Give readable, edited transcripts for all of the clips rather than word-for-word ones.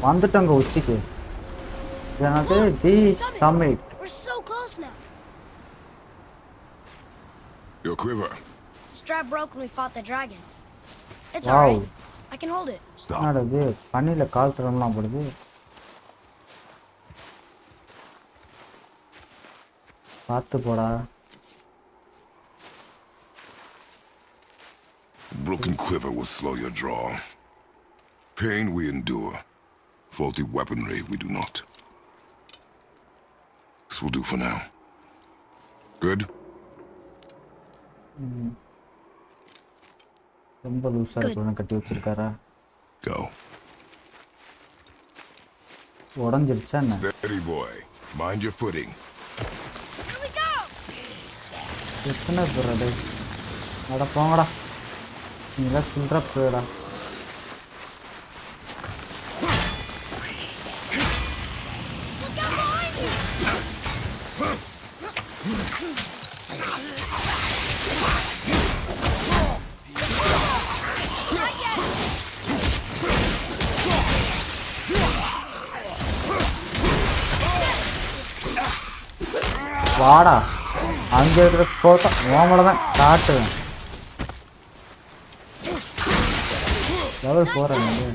வந்துட்டங்க உச்சிக்கு. என்னது தி submit. We're so close now. Your quiver. Strap broke when we fought the dragon. It's Wow. alright. I can hold it. Stop. என்னது பனில கால் தரம்லாம் போடுது. பார்த்து போடா. Broken quiver will slow your draw. Pain we endure. Faulty weaponry we do not. This will do for now. Good? ரொம்ப லூசா இருக்குன்னு கட்டி வச்சிருக்காரா? Go. உடைஞ்சிருச்சா என்ன? Steady boy. Mind your footing. Here we go. எத்தனை பேர் அது? அட போங்கடா. நீங்க சில்ற போடா. வாடா அங்கே இருக்கிற போட்டா ஓமலை தான் காட்டுவேன். லெவல் போகிறேன் நீங்க.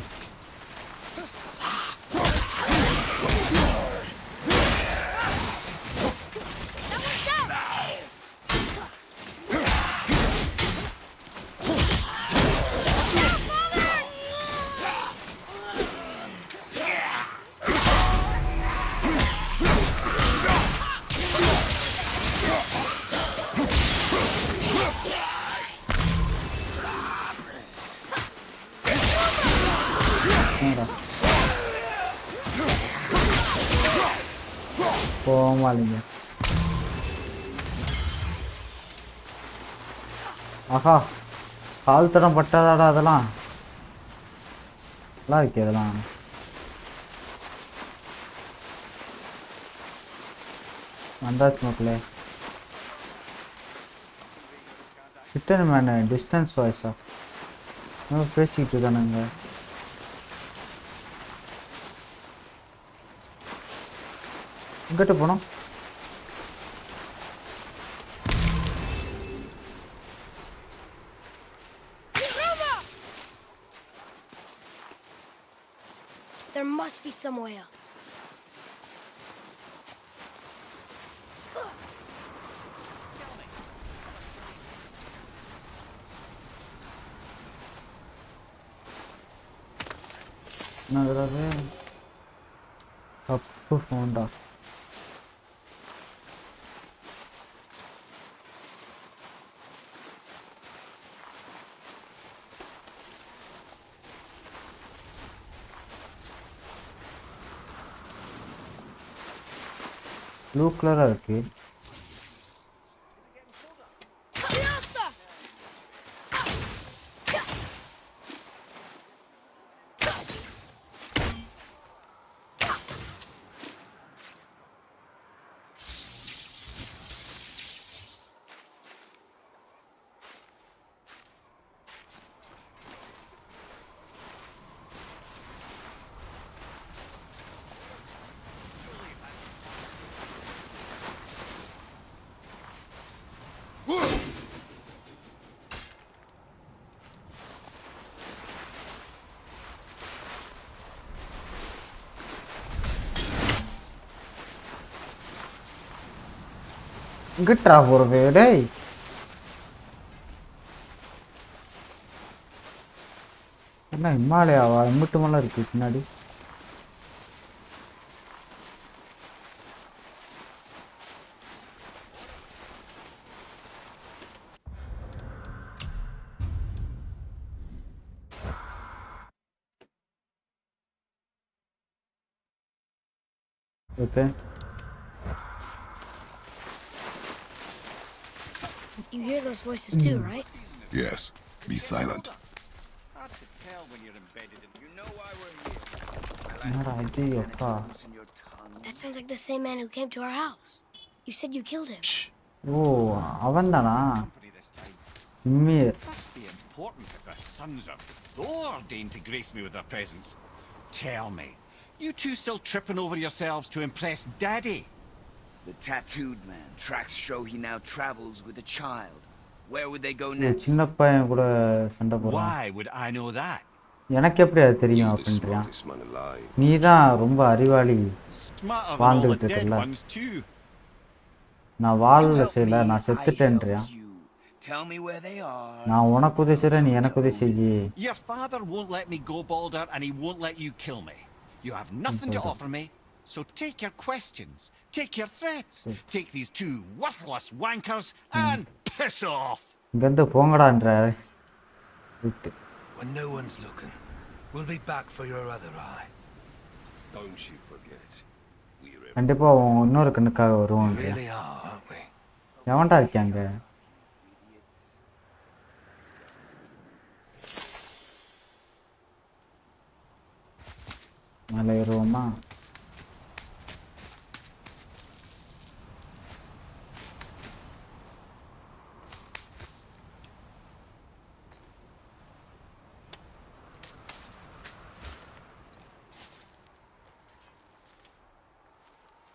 போமாலிங்க. ஆஹா கால் தரம் பட்டாதாடா அதெல்லாம். நல்லா இருக்கே அதெல்லாம். வந்தாச்சு மக்களே. ரிட்டர்ன் மேனு டிஸ்டன்ஸ் வாய்ஸா பேசிக்கிட்டு தானுங்க. எங்கிட்ட போனோம்? There must be some way up. என்னது தப்பு ஃபோன்டா. ப்ளூ கலரா இருக்கு. கிட்டா போறது டேய். என்ன இமாலயாவா? எம்பிட்டுமெல்லாம் இருக்கு பின்னாடி. Okay. You hear those voices too, right? Yes. Be silent. Hard to tell when you're embedded in. You know why we're here. என்னடா இது அப்பா? That sounds like the same man who came to our house. You said you killed him. Shh. O அவன்தானா? mimir. Must be important if the sons of Thor deign to grace me with their presence. Tell me, You two still tripping over yourselves to impress Daddy? The tattooed man. Tracks show he now travels with a child. Where would they go இது next? சின்ன பையன் கூட சண்டை போடுறான். Why would I know that? எனக்கு எப்படி அது தெரியும் You're the அப்படின்றியா? smartest man alive. நீ தான் ரொம்ப அறிவாளி. Smarter than all the வாழ்ந்துகிட்டு dead இருக்கல. ones too. நான் You வாழல help செய்யல, me, நான் I செத்துட்டேன்றியா? help you. Tell me where they are. நான் உனக்கு உதவி செய்றேன், நீ எனக்கு உதவி செய்யி. Your father won't let me go, Balder, and he won't let you kill me. You have nothing to offer me, so take your questions, take your threats, take these two worthless wankers, and piss off. இங்கேருந்து போங்கடான்றாரு. விட்டு. When no one's looking, we'll be back for your other eye. Don't you forget. We're கண்டிப்பா அவன் இன்னொரு கண்ணுக்காக We வருவான். really are, aren't we? எவன்டா இருக்காங்க? மேலே ஏறுவோமா?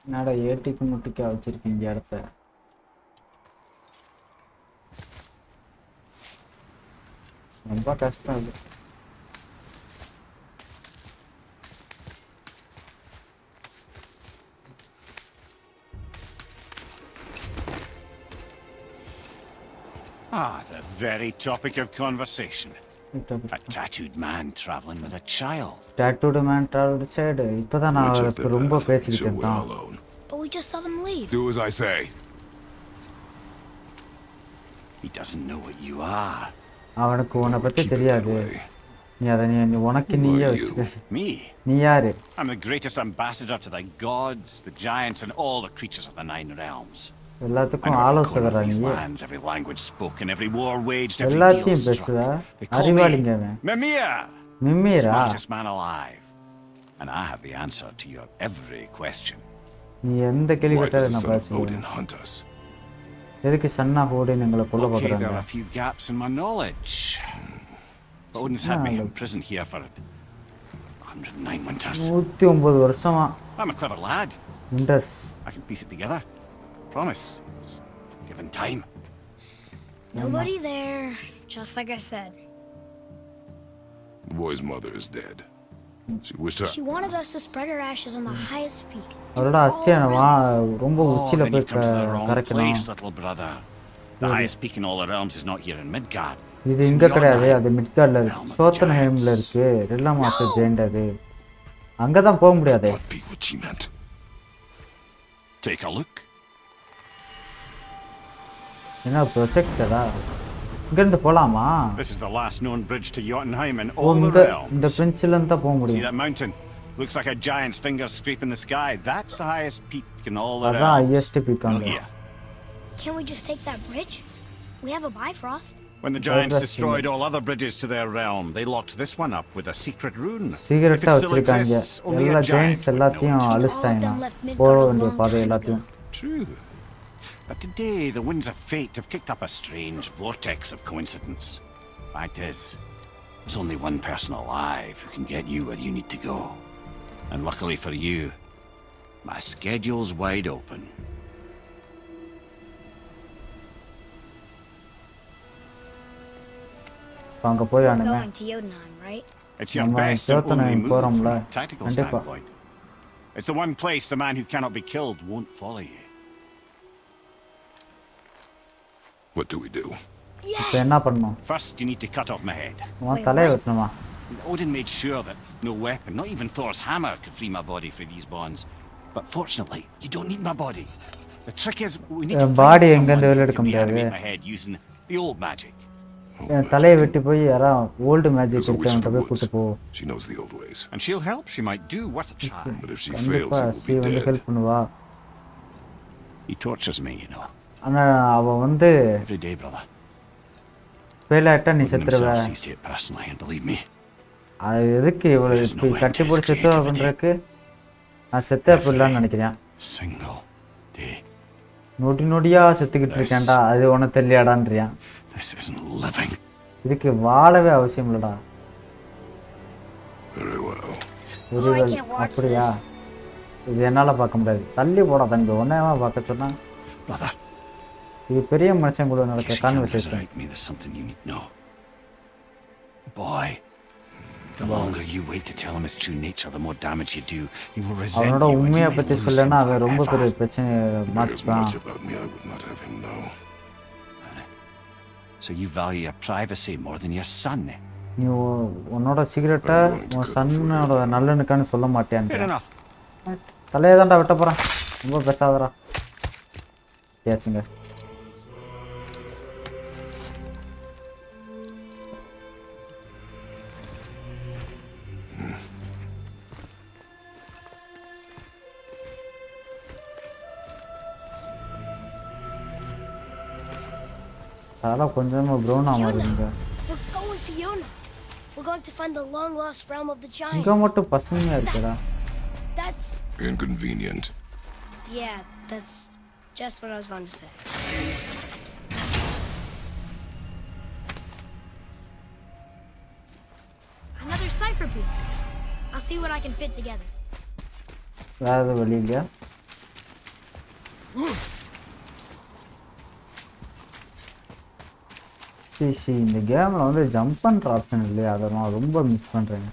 என்னடா ஏட்டிக்கு முட்டிக்கா வச்சிருக்கீங்க இடத்த? ரொம்ப கஷ்டம் அது. Ah, the very topic of conversation. A tattooed man traveling with a child. Tattooed man traveled said இப்போதான் நான் Which of அவருக்கு the ரொம்ப path, பேசிக்கிட்டு so we're இருந்தோம். alone. But we just saw them leave. Do as I say. He doesn't know what you are. அவனுக்கு உன்னை பத்தி Keep it that தெரியாது. way. நீ அதை நீ உனக்கு Who நீயே are வச்சுக்க. Me? நீ யாரு? I'm the greatest ambassador to the gods, the giants, and all the creatures of the Nine Realms. I எல்லாத்துக்கும் know every corner ஆலோசகரா of these நீ. lands, every language spoken, every war waged, every deal எல்லாத்தையும் பேசுவ. struck. They call அறிவாளிங்க me அவன். Mimir, மிம்மிரா? smartest man alive. And I have the answer to your every question. நீ எந்த கேள்வி Why does கேட்டாலும் the நான் son of பேசுவேன். Odin hunt us? எதுக்கு சன்னா ஓடின்னு எங்களை கொல்ல Okay, there போடுறாங்க? are a few gaps in my knowledge. Odin's had me imprisoned here for 109 winters. 109 வருஷமா. I'm a clever lad. Winters. I can piece it together. Promise. Just given time. Nobody there, just like I said. The boy's mother is dead. She wished her. She wanted us to spread her ashes on the highest peak. அவரோட அஸ்தியான ரொம்ப Oh, உச்சில then போய் you've come to the wrong கரைக்கணும். place, little brother. The highest peak in all the realms is not here in Midgard. இது It's in இங்க கிடையாது, Jordan. அது மிட்கார்ட்ல இருக்கு. Realm of the சோத்தன்ஹெய்ம்ல giants. இருக்கு. ரெல்லாம் மாத்த ஜெயண்ட் அது. அங்கதான் போக முடியாதே. What be what she meant? Take a look. என்ன ப்ரொஜெக்டடா? இங்க இருந்து போலாமா? This is the last known bridge to Jotunheim in O, all the இந்த realms. பிரின்ஸ்ல இருந்து தான் போக See முடியும். that mountain? Looks like a giant's finger scraping the sky. That's the highest peak in all the அதான் realms. highest peak No அங்க. here. Can't we just take that bridge? We have a Bifrost. When the giants that's destroyed all other bridges to their realm, they locked this one up with a secret rune. If சீக்கிரட்டா it still வச்சிருக்காங்க. exists, only எல்லா a giant giants would know எல்லாத்தையும் it. அழிச்சிட்டாங்க. All of them left Midgard போக a வேண்டிய long பாதை time எல்லாத்தையும். True. But today, the winds of fate have kicked up a strange vortex of coincidence. Fact is, there's only one person alive who can get you where you need to go. And luckily for you, my schedule's wide open. அங்க போய் We're ஆனுங்க. going to Jotunheim, right? It's your நம்ம best and Jotunheim only move from போறோம்ல. a tactical கண்டிப்பா. standpoint. It's the one place the man who cannot be killed won't follow you. What do we do? இப்போ என்ன பண்ணணும்? First, you need to cut off my head. உன் தலையை வெட்டணுமா? Odin made sure that no weapon, not even Thor's hammer, could free my body from these bonds. But fortunately, you don't need my body. The trick is, we need to find body someone எங்கேருந்து வெளில who எடுக்க can முடியாது. reanimate my head using the old magic. என் தலையை வெட்டி போய் யாரா old magic There's a witch in இருக்கவன்ட்ட the போய் கூட்டு woods. போ. She knows the old ways. And she'll help. She might do worth a try. But if she fails, கண்டிப்பா he will C be வந்து dead. Help பண்ணுவா. He tortures me, you know. ஆனா அவ வந்து Every day, brother. Fail ஆயிட்டா நீ Odin செத்துருவ. himself sees to it personally, and believe me, அது எதுக்கு இவ்வளவு There's no இப்படி கட்டி end to போட்டு his செத்து creativity. பண்றதுக்கு? நான் செத்தே போயிடலான்னு நினைக்கிறேன். single day. நொடி நொடியா செத்துக்கிட்டு இருக்கேன்டா, அது உனக்கு தெரியலையாடான்றியான். This isn't living. இதுக்கு வாழவே அவசியம் இல்லடா. Very well. Oh, I can't watch அப்படியா? this. இது என்னால பார்க்க முடியாது. தள்ளி போடா தம்பி. ஒன்னேவா பார்க்க சொன்னா? Brother, இது பெரிய மனுஷன் கூட நடக்கிற yes, you can conversation. resurrect me. There's something you need to know. Boy, the longer you wait to tell him his true nature, the more damage you do. He will resent அவனோட you and you உண்மையை may பத்தி lose him சொல்லனா அது ரொம்ப பெரிய forever. பிரச்சனை There's மாத்திப்பான். much about me I would not have him know. So you value your privacy more than your son, eh? நீ உன்னோட சிகரெட்டை உன் சன்னோட நல்லனுக்கான்னு சொல்ல Fair மாட்டேன். enough. தலையை தான்டா வெட்ட போறான். ரொம்ப பேசாதடா. கேச்சுங்க. அதெல்லாம் கொஞ்சமா brown ஆமாதுங்க. We're going to Yona. We're going to find the long-lost realm of the giants. இங்க மட்டும் பசுமையா இருக்குடா. That's... Inconvenient. Yeah, that's just what I was going to say. Another cipher piece. I'll see what I can fit together. வேற எதுவும் வழி இல்லையா? சரி இந்த கேமில் வந்து ஜம்ப் பண்ணுற ஆப்ஷன் இல்லையா, அதை நான் ரொம்ப மிஸ் பண்ணுறேங்க.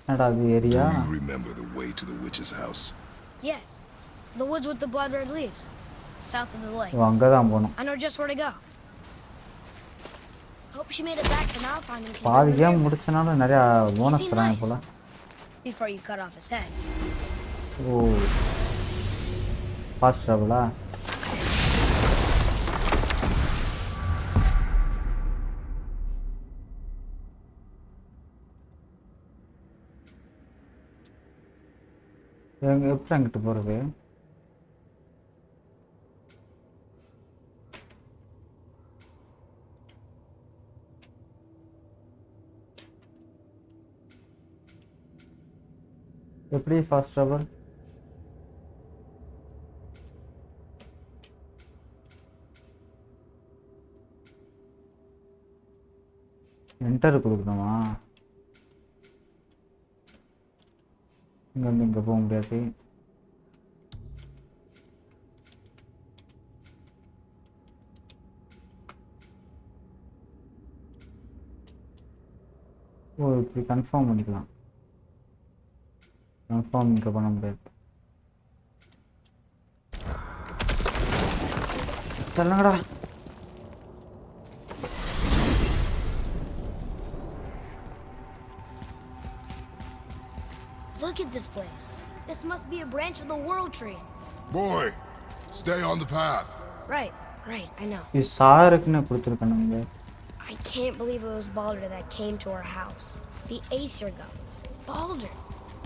என்னடா அது Do area? you remember the way to the witch's house? Yes, the woods with the blood red leaves, south of the lake. ஓ அங்கே தான் போகணும். I know just where to go. Hope she made it back to now finding பாதி game முடிச்சனாலும் நிறையா bonus தராங்க போல. before you cut off his head. O fast ட்ராவலா? எப்படி அங்கிட்டு போகிறது? எப்படி ஃபாஸ்ட் ட்ராவல்? என்டர் கொடுக்கணுமா? இங்கேருந்து இங்கே போக முடியாது. ஓ இப்படி கன்ஃபார்ம் பண்ணிக்கலாம். கன்ஃபார்ம் இங்கே பண்ண முடியாது. சொல்லுங்கடா. Look at this place. This must be a branch of the world tree. Boy, stay on the path. Right, I know. இது சாருக்குன்னு கொடுத்துருக்கணுங்க. I can't believe it was Baldur that came to our house. The Aesir god. Baldur.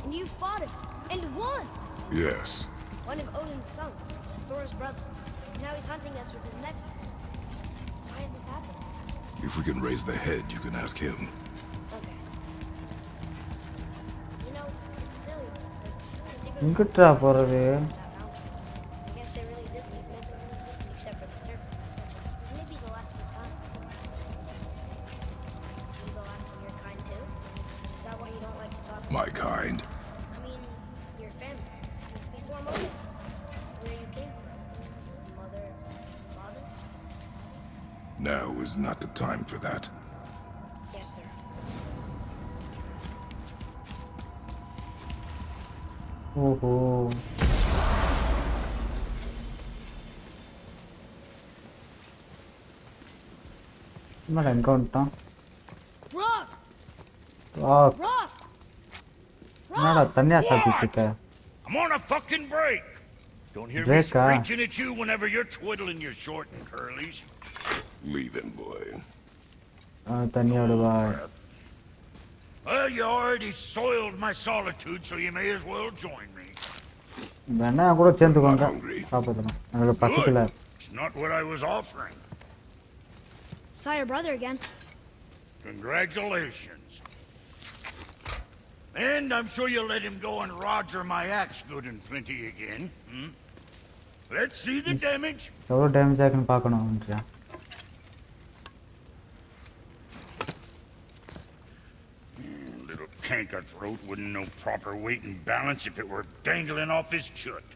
And you fought him. And won. Yes. One of Odin's sons. Thor's brother. Now he's hunting us with his nephews. Why is this happening? If we can raise the head, you can ask him. Okay. You know, it's silly. But I secretly எங்கிட்டா போகிறது? that mountain. I guess they really did leave Midgard, except for the serpent. Maybe the last of his kind. Are you the last of your kind too? Is that why you don't like to talk about My kind. I mean, your family. Before Mother. Where you came from. Mother, father? Now is not the time for that. Yes, sir. ஓஹோ madam எங்கே வந்துட்டான்? Rock! Rock. Rock! என்னடா தண்ணியா சாப்பிட்டு இருக்க? I'm on a fucking break. Don't hear me Break, ah. screeching at you whenever you're twiddling your short and curlies. Leave him, boy. தண்ணியோட வா. Well, you already soiled my solitude, so you may as well join me. வேணா கூட சேர்ந்துக்கோங்க. சாப்பிடுறேன். எனக்கு பசிக்கல. It's not what I was offering. Saw your brother again. Congratulations. And I'm sure you'll let him go and roger my axe good and plenty again. Hmm? Let's see the damage. எவ்வளோ damage ஆகுன்னு பார்க்கணும்ன்றியா? canker throat wouldn't know proper weight and balance if it were dangling off his chut.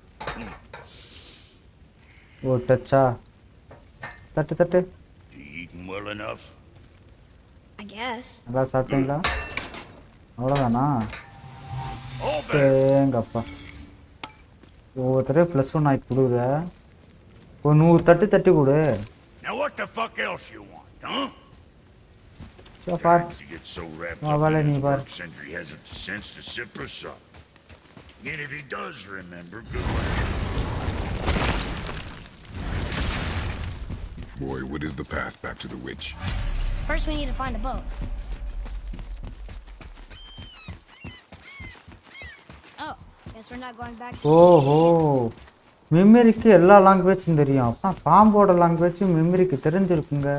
ஓ டச்சா தட்டு தட்டு You eating well enough? I guess. நல்லா சாப்பிட்டீங்களா அவ்வளோதானா All better. எங்கப்பா ஒவ்வொருத்தரே +1 ஆக்கி கொடுக்குற ஒரு 100 தட்டு தட்டி கொடு Now what the fuck else you want, huh? So far You get so wrapped Oh, up vale, in ni his par. work Sentry hasn't the sense to sip us up. And if he does remember, good luck. Boy, what is the path back to the witch? First, we need to find a boat. Oh, guess we're not going back to. ஓஹோ மெமரிக்கு எல்லா லாங்குவேஜும் தெரியும் அப்பா பாம்போட லாங்குவேஜும் மெமரிக்கு தெரிஞ்சிருக்குங்க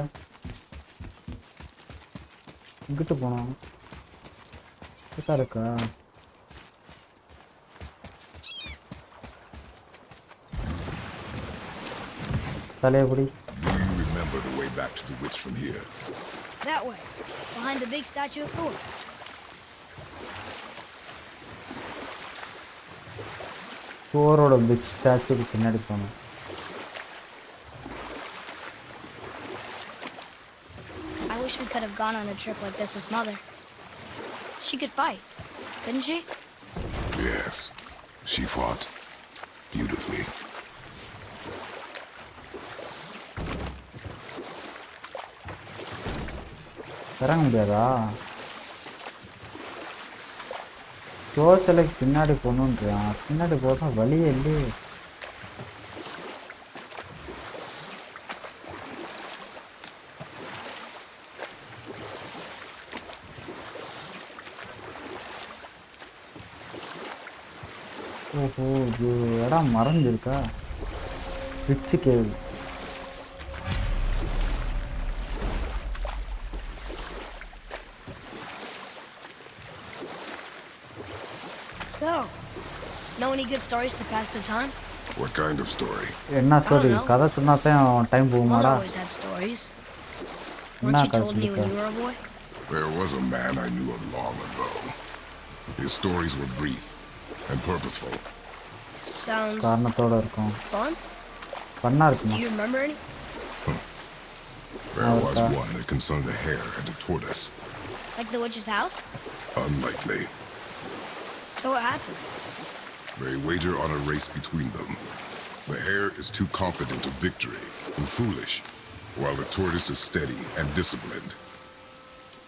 இங்கிட்டு போனோம் இருக்கா தலையபடி Do you remember the way back to the witch from here? That way, behind the big statue of Thor. தோரோட பிக் ஸ்டாச்சுக்கு பின்னாடி போனோம் I wish we could have gone on a trip like this with Mother. She could fight, couldn't she? Yes, she fought beautifully. இறங்க முடியாதா தோச்சலைக்கு பின்னாடி போகணுன்றான் பின்னாடி போக வழியே இல்லையே ஓஹோ இது இடம் மறைஞ்சிருக்கா ரிச்சு cave So, know any good stories to pass the time? What kind of story? என்ன ஸ்டோரி know. கதை சொன்னாதான் time Mother போகுமாடா always had stories. Weren't you told me when you were a boy? There was a man I knew of long ago. His stories were brief and purposeful. Sounds காரணத்தோட இருக்கும் fun. பண்ணா Do இருக்குமா you remember any? There was one that concerned a hare and a tortoise. Like the witch's house? Unlikely. So what happens? They wager on a race between them. The hare is too confident of victory and foolish, while the tortoise is steady and disciplined.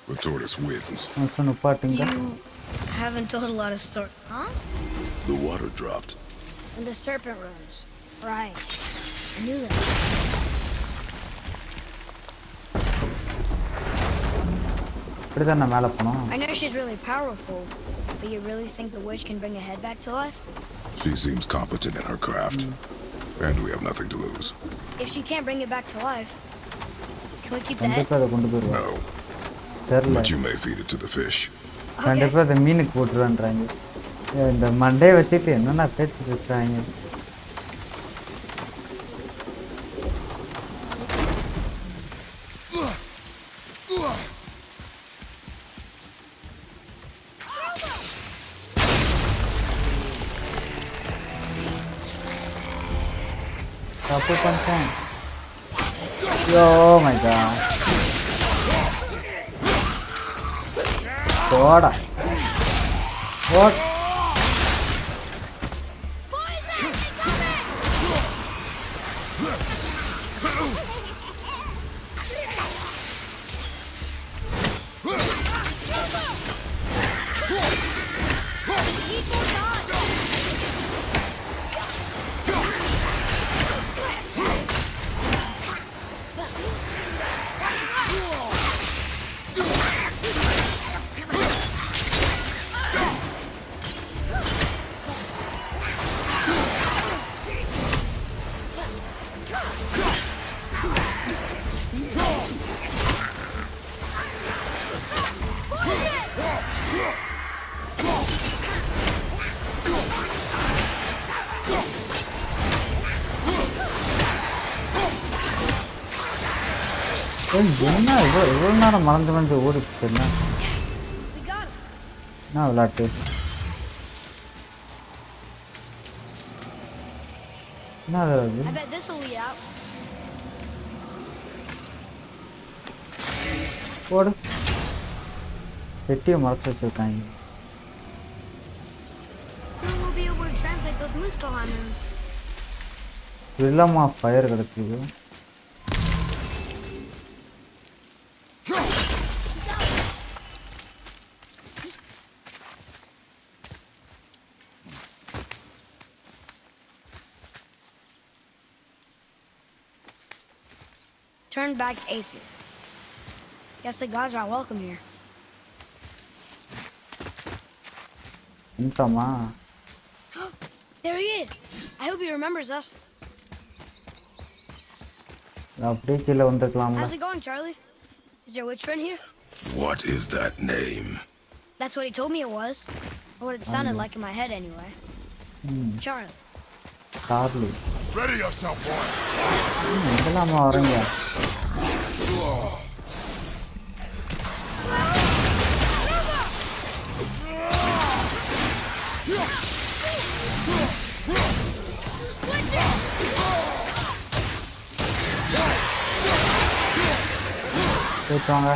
The tortoise wins. நிப்பாட்டுங்க You haven't told a lot of stories. Huh? The water dropped. And the serpent rose. Right. I knew that. இப்படிதான் நான் மேலே போனோம் I know she's really powerful, but you really think the witch can bring a head back to life? She seems competent in her craft, and we have nothing to lose. If she can't bring it back to life, can we keep the head? கண்டிப்பாக அதை கொண்டு போயிடுவேன் No, தெரில but you may feed it to the fish. கண்டிப்பாக அதை மீனுக்கு போட்டுருவேன்றாங்க இந்த மண்டையை வச்சுட்டு என்னென்ன பேச்சு பேசுகிறாங்க தப்பு பண்ணிட்டேன் யோ மை காட் போடா வாட் என்ன இவ்வளோ நேரம் மறந்து ஓடிச்சு என்ன We got him. என்ன விளையாட்டு? என்ன அது? I bet this will lead out. போடு. பெட்டியை மறைச்சு வச்சிருக்காங்க. Soon we'll be able to translate those Muspelheim runes. Rhythm of fire கிடைக்குது. Turn back ASUS. Guess the gods aren't welcome here. இந்தமா. There he is. I hope he remembers us. அப்படியே கீழே வந்துக்கலாம்ல. How's it going, Charlie? Is your witch friend here? What is that name? That's what he told me it was. Or what it sounded like in my head anyway. Charlie. Charlie. Ready yourself, boy. இதெல்லாம் வரீங்க. போயிட்டாங்க.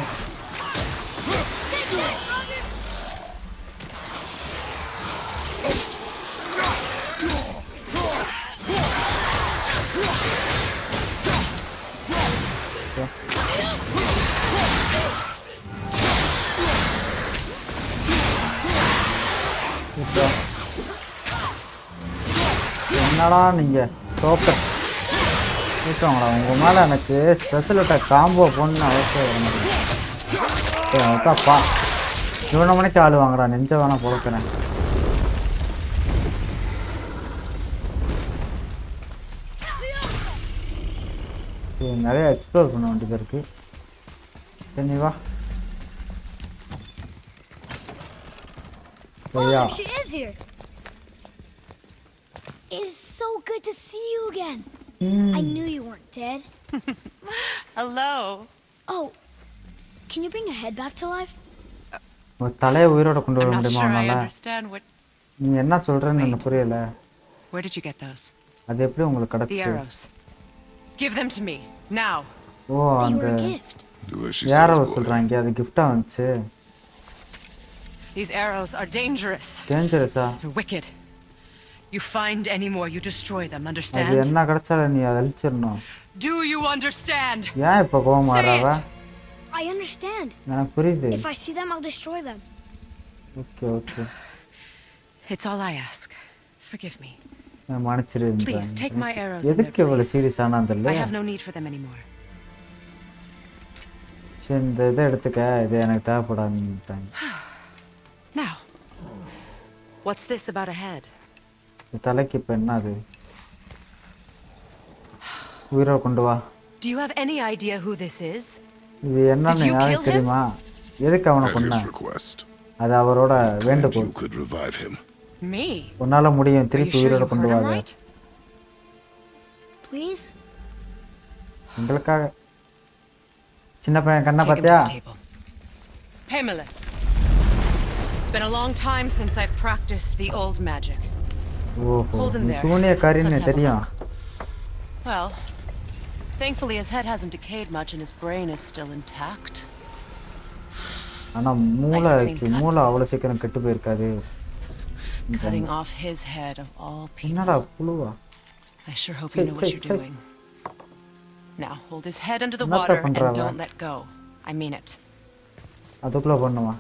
என்னடா நீங்க சோப்பர் விட்டுவாங்களா? உங்க மேல எனக்கு special attack combo போடணும்னு அவசியம் இல்லைப்பா. இவனை மணிக்கு ஆள் வாங்குறா, நெஞ்ச வேணா பொழக்கிறேன். நிறைய எக்ஸ்ப்ளோர் பண்ண வேண்டியது இருக்கு. சரி வா. Oh, she is here. It's so good to see you again. I knew you weren't dead. Hello. Oh, can you bring a head back to life? ஒரு தலையை உயிரோட கொண்டு வர I'm not முடியுமா sure I உன்னால? understand what... நீ என்ன சொல்றேன்னு எனக்கு புரியல. Where did you get those? அது எப்படி உங்களுக்கு The கிடைச்சு? arrows. Give them to me, now. O They அந்த were a gift. Do as she யாரோ says, boy. சொல்றாங்க அது கிஃப்டா வந்துச்சு. These arrows are dangerous. டேஞ்சரஸா? They're wicked. You find any more, you destroy them, அது understand? என்ன கிடைச்சாலும் நீ அதை அழிச்சிடணும். Do you understand? ஏன் இப்ப கோவம் வராவ? I understand. எனக்கு புரியுது. If I see them, I'll destroy them. Okay okay. It's all I ask. Forgive me. நான் மன்னிச்சிரு. Please take my arrows in their எதுக்கு இவ்வளவு place. சீரியஸ் ஆனதில்ல? I have no need for them anymore. சரி இந்த இதை எடுத்துக்க, இது எனக்கு தேவைப்படாதுன்னு. Now, what's this about a head? தலைக்கு இப்ப என்ன அது? உயிரோட கொண்டு வா. Do you have any idea who this is? இது என்னன்னு யாருக்கு தெரியுமா? எதுக்கு அவனை At கொன்ன? his request, அது அவரோட and வேண்டுகோள். you could revive him. Me? உன்னால முடியும், Are you திருப்பி sure உயிரோட you கொண்டு heard him வாங்க. right? Please? உங்களுக்காக. சின்ன பையன் கண்ணை Take him to பாத்தியா? the table. Pamela. It's been a long time since I've practiced the old magic. ஓஹோ, Hold him நீ there. சூனியக்காரின்னு Let's have a தெரியும். Well, thankfully his head hasn't decayed much and his brain is still intact. ஆனா மூளை அவ்வளவு சீக்கிரம் கெட்டு போயிருக்காது. Cutting off his head of all என்னடா people. புழுவா? I sure hope you know what you're doing. Now, hold his head under the என்னத்த water and பண்றாவ? don't let go. I mean it. அதுக்குள்ள பண்ணுவா.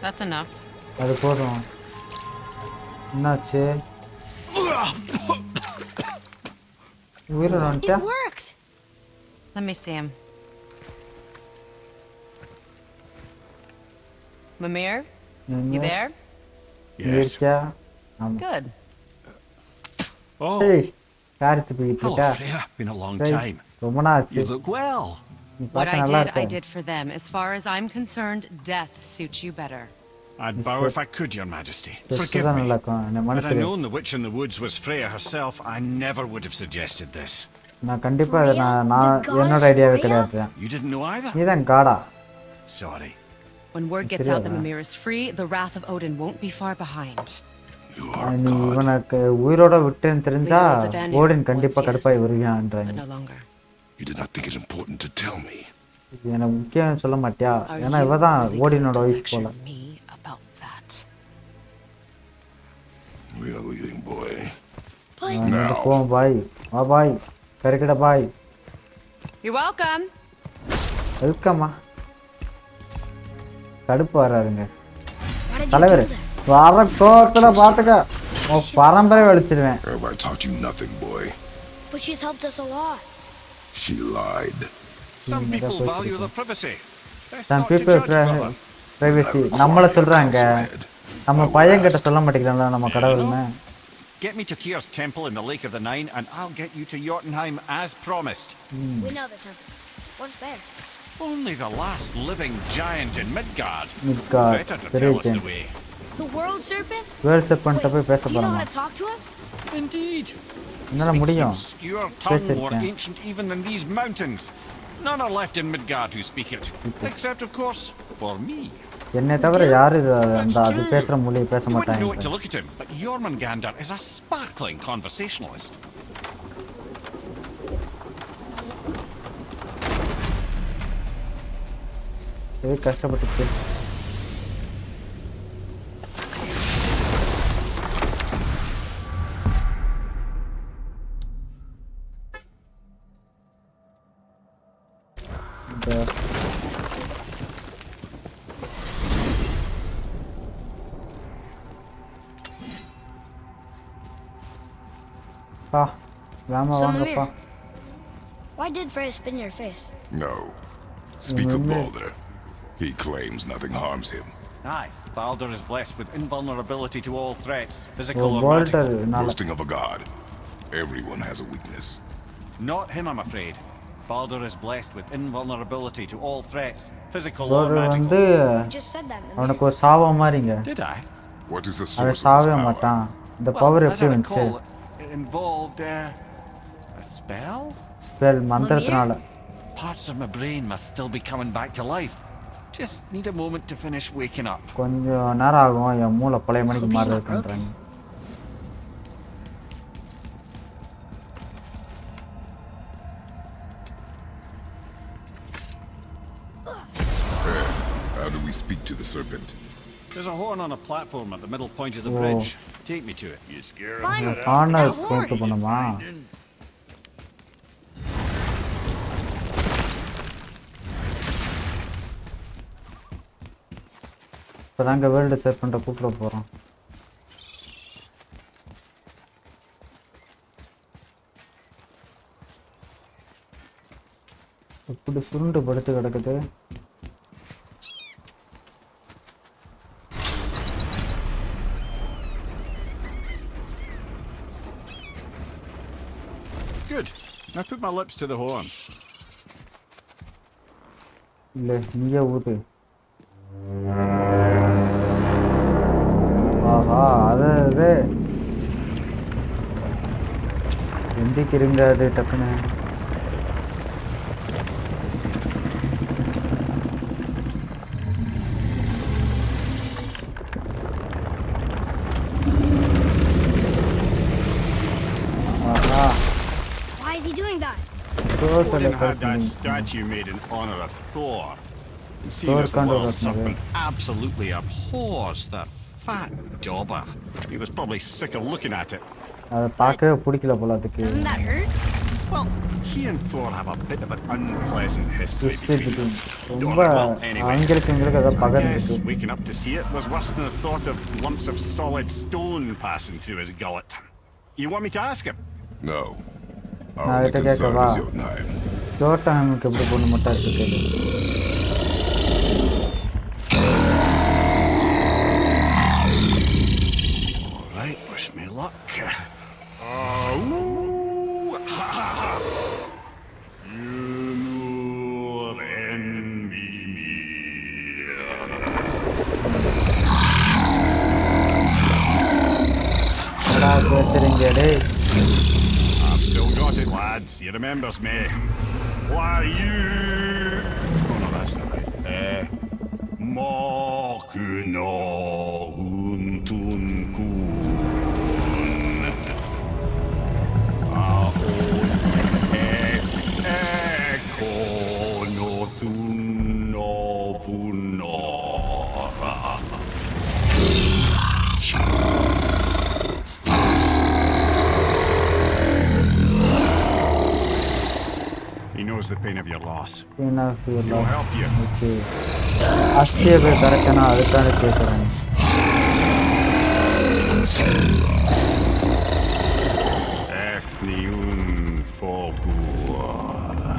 That's enough. அது போதும். என்னாச்சு? உயிரோட வந்துட்டா? It worked. Let me see him. Mimir, you there? இருக்கியா? ஆமா. Good. Oh, ஏய், காரி துப்பிக்கிட்டு hello, இருக்கா? Freya. Been a long ஏய், time. ரொம்ப நாள் ஆச்சு. You look well. நீ What பார்க்க I நல்லா did இருக்க. for them. As far as I'm concerned, death suits you better. I'd bow if I could, Your Majesty. செத்து Forgive தான் me. நல்லா இருக்கும் என்னை Had I மன்னிச்சிரு. known the witch in the woods was Freya herself, I never would have suggested this. நான் கண்டிப்பா இதை நான் என்னோட ஐடியாவே கிடையாது. You didn't know either? நீ தான் காடா. Sorry. When word gets out the mimir is free, the wrath of Odin won't be far behind. You are நீ God. இவனுக்கு உயிரோட விட்டேன்னு தெரிஞ்சா ஓடின் கண்டிப்பா கடுப்பாய் வருவான்றாங்க. But no longer. You did not think it important to tell me. இது எனக்கு முக்கியம் சொல்ல மாட்டியா? Are ஏன்னா you இவ தான் really ஓடினோட going to ஒய்ஃப் போல. lecture me about that? We are leaving, boy. போவோம் பாய். வா பாய். கறிக்கடை பாய். You're welcome. வெல்கம்மா. கடுப்பு வராதுங்க. Why did you தலைவர் do that? வர கோவத்துல பாத்துக்க. பரம்பரை வலிச்சிருவேன். Everybody taught you nothing, boy. But she's helped us a lot. She lied. Some people value their privacy. Best Some not to people judge, brother. privacy நம்மள சொல்றாங்க. நம்ம பையன் கிட்ட சொல்ல மாட்டேங்கிறாங்க நம்ம கடவுள்னு. Get me to Tyr's temple in the Lake of the Nine, and I'll get you to Jotunheim as promised. We know the temple. What's there? Only the last living giant in Midgard. Midgard, Better to very tell us the gentle. way. The world serpent? வேர் செப்பன்ட்ட போய் பேச Do you know போறோம். how to talk to him? Indeed. என்னால Speaks முடியும். obscure tongue more பேசிருக்கேன். ancient even than these mountains. None are left in Midgard who speak it, except of course for me. என்னை தவிர யாரு அந்த அது பேசுற மொழி பேச You wouldn't know it மாட்டாங்க. to look at him, but Jormungandr is a sparkling conversationalist. கஷ்டப்பட்டு வாமா So, வாங்கப்பா. Mimir, why did Freya spin your face? No. Speak of Balder. He claims nothing harms him. Aye, Baldur is blessed with invulnerability to all threats, physical or Walter magical. Boasting of a god. Everyone has a weakness. Not him, I'm afraid. Baldur is blessed with invulnerability to all threats, physical or Walter magical. வந்து You just said that, Mimir. அவனுக்கு ஒரு சாபம் மாதிரிங்க. Did I? What is the அவன் source of சாவே this power? மாட்டான். இந்த Well, power as எப்படி I வந்துச்சு? recall, it involved a spell? Spell மந்திரத்தினால. Parts of my brain must still be coming back to life. Just need a moment to finish waking up. கொஞ்சம் நேரம் ஆகும் என் மூளை பழைய மணிக்கு மாறுறதுன்றாங்க. How do we speak to the serpent? There's a horn on a platform at the middle point of the bridge. Take me to it. You scare Fine. him. Corner கொண்டு போனோமா? இப்பதாங்க world set பண்ற கூப்பிட போறோம். இப்படி சுருண்டு படுத்து கிடக்குது. Good. Now put my lips to the horn. இல்ல நீயே ஊது. ஆஹா அது எந்திக்கிறீங்க அது டக்குன்னு. ஆஹா Why is he doing that? Odin had that statue made in honor of Thor. And seeing Thor as the can't world overcome serpent absolutely abhors the fat dauber, he was probably sick of looking at it. அதை பார்க்கவே பிடிக்கல போல அதுக்கு. Doesn't that hurt? Well, he and Thor have a bit of an unpleasant history between them. ரொம்ப Well, anyway, அவங்களுக்கு எங்களுக்கு ஏதோ பகை I guess இருக்கு. waking up to see it was worse than the thought of lumps of solid stone passing through his gullet. You want me to ask him? No. I Our only take concern a is Jotunheim. ஜோட்டானுக்கு எப்படி பொண்ணு மட்டும் இருக்கு. Right, wish me luck. I've still got it, lads. He remembers me. Why you? Oh no, that's not right. Mokuno untun kun. Eko no tunno punora. He knows the pain of your loss. He'll help you. Efniun Foguara.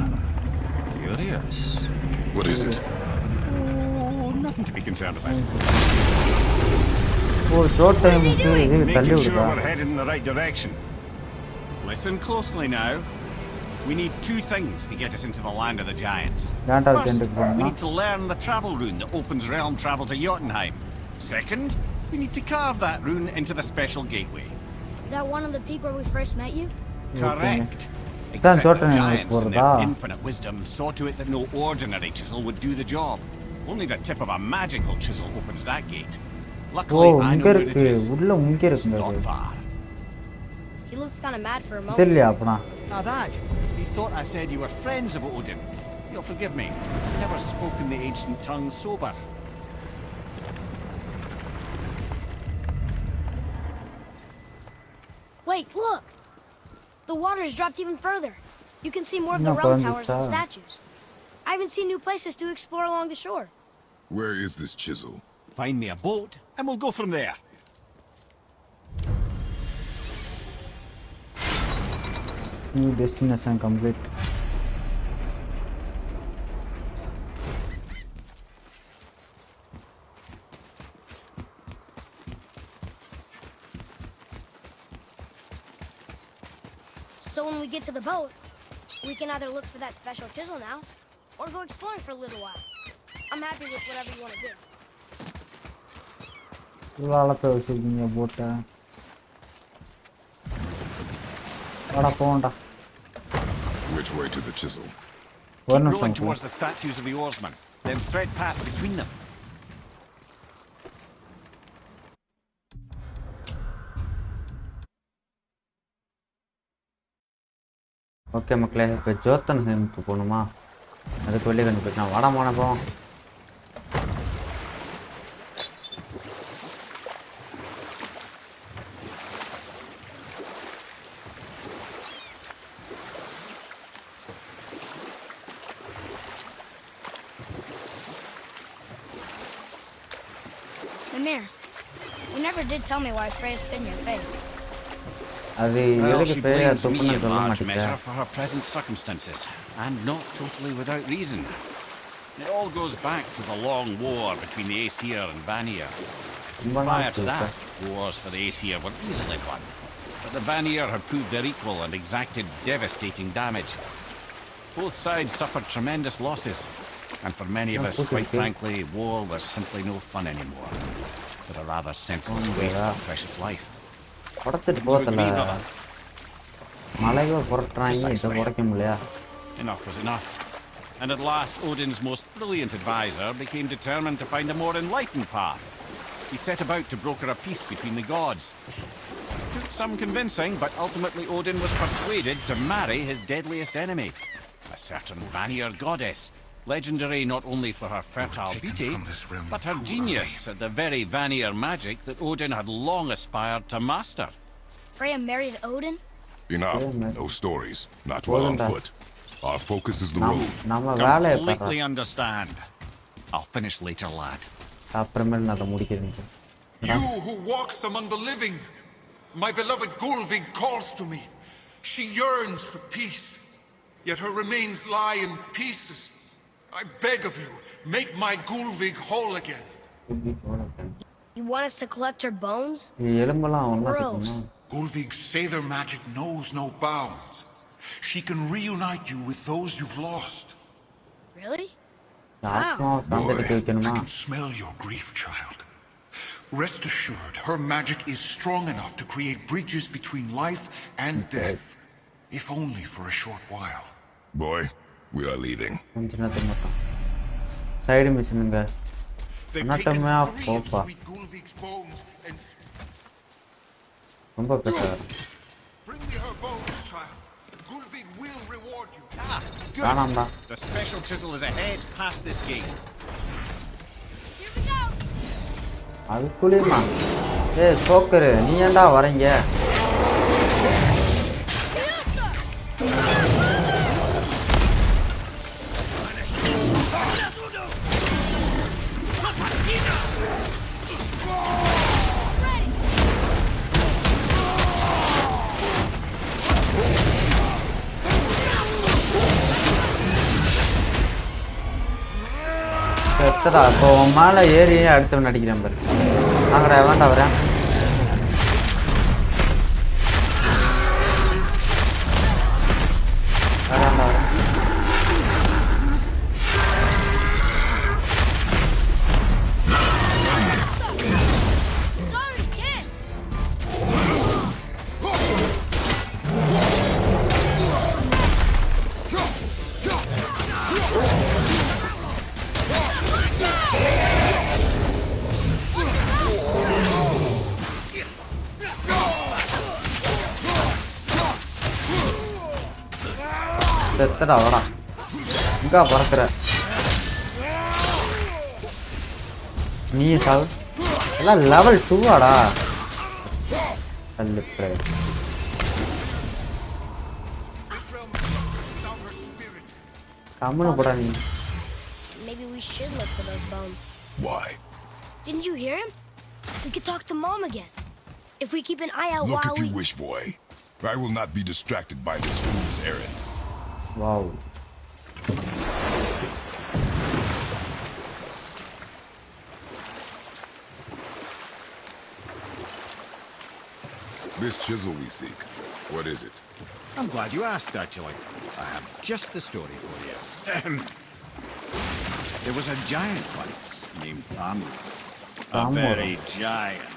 Curious. What is it? Oh, nothing to be concerned about. Making sure we're headed in the right direction. Listen closely now. We need two things to get us into the land of the giants. First, we need to learn the travel rune that opens realm travel to Jotunheim. Second, we need to carve that rune into the special gateway. That one on the peak where we first met you? Correct. Except the giants in their infinite wisdom saw to it that no ordinary chisel would do the job. Only the tip of a magical chisel opens that gate. Luckily, I know where it is. It's not far. He looked kind of mad for a moment. Now that, he thought I said you were friends of Odin. You'll forgive me. I've never spoken the ancient tongue sober. Wait, look! The water's dropped even further. You can see more of the realm towers and statues. I even see new places to explore along the shore. Where is this chisel? Find me a boat, and we'll go from there. New destination complete. So when we get to the boat, we can either look for that special chisel now, or go exploring for a little while. I'm happy with whatever you want to do. Which way to the chisel? Keep rolling towards the statues of the oarsmen, then thread past between them. Okay, மக்களே இப்போ ஜோத்தன்ஹெய்முக்கு போகணுமா? அதுக்கு வெளியே கண்டுபிடிக்கலாம். வாடா போன போவோம். Mimir, you never did tell me why Freya spit in your face. Well, she blames me in large measure for her present circumstances, and not totally without reason. It all goes back to the long war between the Aesir and Vanir. Prior to that, wars for the Aesir were easily won, but the Vanir had proved their equal and exacted devastating damage. Both sides suffered tremendous losses, and for many of us, quite frankly, war was simply no fun anymore. But a rather senseless waste of precious life. Enough was enough. And at last, Odin's most brilliant advisor became determined to find a more enlightened path. He set about to broker a peace between the gods. It took some convincing, but ultimately Odin was persuaded to marry his deadliest enemy, a certain Vanir goddess, legendary not only for her fertile beauty, but her genius at the very Vanir magic that Odin had long aspired to master. Freya married Odin? Enough. No stories. Not while on foot. Our focus is the road. Completely understand. I'll finish later, lad. You who walks among the living, my beloved Gulvig calls to me. She yearns for peace, yet her remains lie in pieces. I beg of you, make my Gulvig whole again. You want us to collect her bones? Gross. Gulvig's Sather magic knows no bounds. She can reunite you with those you've lost. Really? Boy, I can smell your grief, child. Rest assured, her magic is strong enough to create bridges between life and death, if only for a short while. Boy, we are leaving. Side mission guys. They've Anatomy taken of 3 of Popa. sweet Gulvik's bones and ரொம்ப பெட்டரா. bring me her bones, child. Gulvik will reward you. Good. வேணாம்டா. The special chisel is ahead past this gate. Here we go. அதுக்குள்ளேயுமா? ஏய் choker நீ ஏன்டா வரீங்க? செத்தடா. இப்போ உன் மேலே ஏறி அடுத்தவன் அடிக்கிறேன் பாரு. வாங்கடா வேண்டா வரேன். வேண்டாம் வரேன். Sorry, kid. செத்தடா வாடா. எங்க பறக்குற? நீ சாவு. எல்லாம் லெவல் 2ஆடா. தள்ளு ப்ளே. கம்முனு போடா நீ. Maybe we should look for those bones. Why? Didn't you hear him? We could talk to Mom again. If we keep an eye out Look while if you we... wish, boy. I will not be distracted by this fool's errand. Wow. This chisel we seek, what is it? I'm glad you asked, actually. I have just the story for you. There was a giant once named Thamu. A very giant.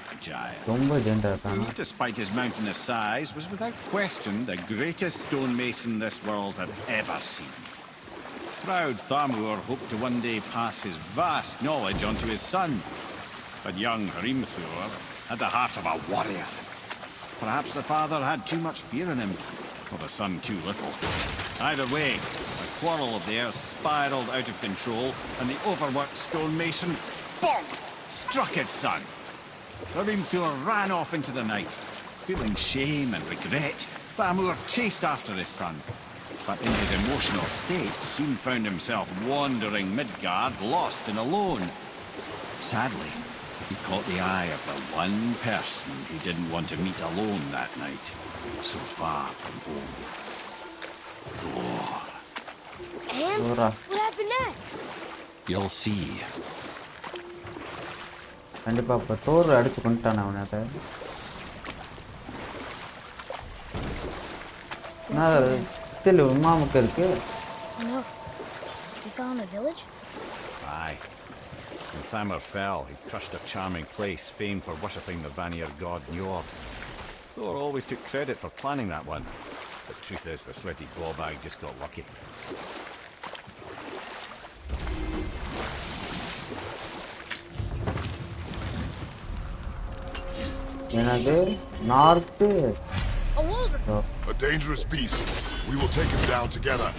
ரொம்ப ஜெண்டா இருக்கான். Who, despite his mountainous size, was without question the greatest stonemason this world had ever seen. Proud Thamur hoped to one day pass his vast knowledge on to his son. But young Hrimthur had the heart of a warrior. Perhaps the father had too much fear in him, or the son too little. Either way, a quarrel of theirs spiraled out of control, and the overworked stonemason, bonk, struck his son. Hrimthur ran off into the night. Feeling shame and regret, Thamur chased after his son. But in his emotional state, soon found himself wandering Midgard, lost and alone. Sadly, he caught the eye of the one person he didn't want to meet alone that night, so far from home. Thor. And Thora. what happened next? You'll see. கண்டிப்பா இப்போ Thor அடிச்சு கொண்டுட்டான் அவனை. அதை still உமாமுக்கு இருக்கு. No. We found a village? Aye. When Thamur fell, he crushed a charming place famed for worshipping the Vanir god Njord. Thor always took credit for planning that one. The truth is, the sweaty blowbag just got lucky. எனது north. A wolverine. A dangerous beast. We will take him down together.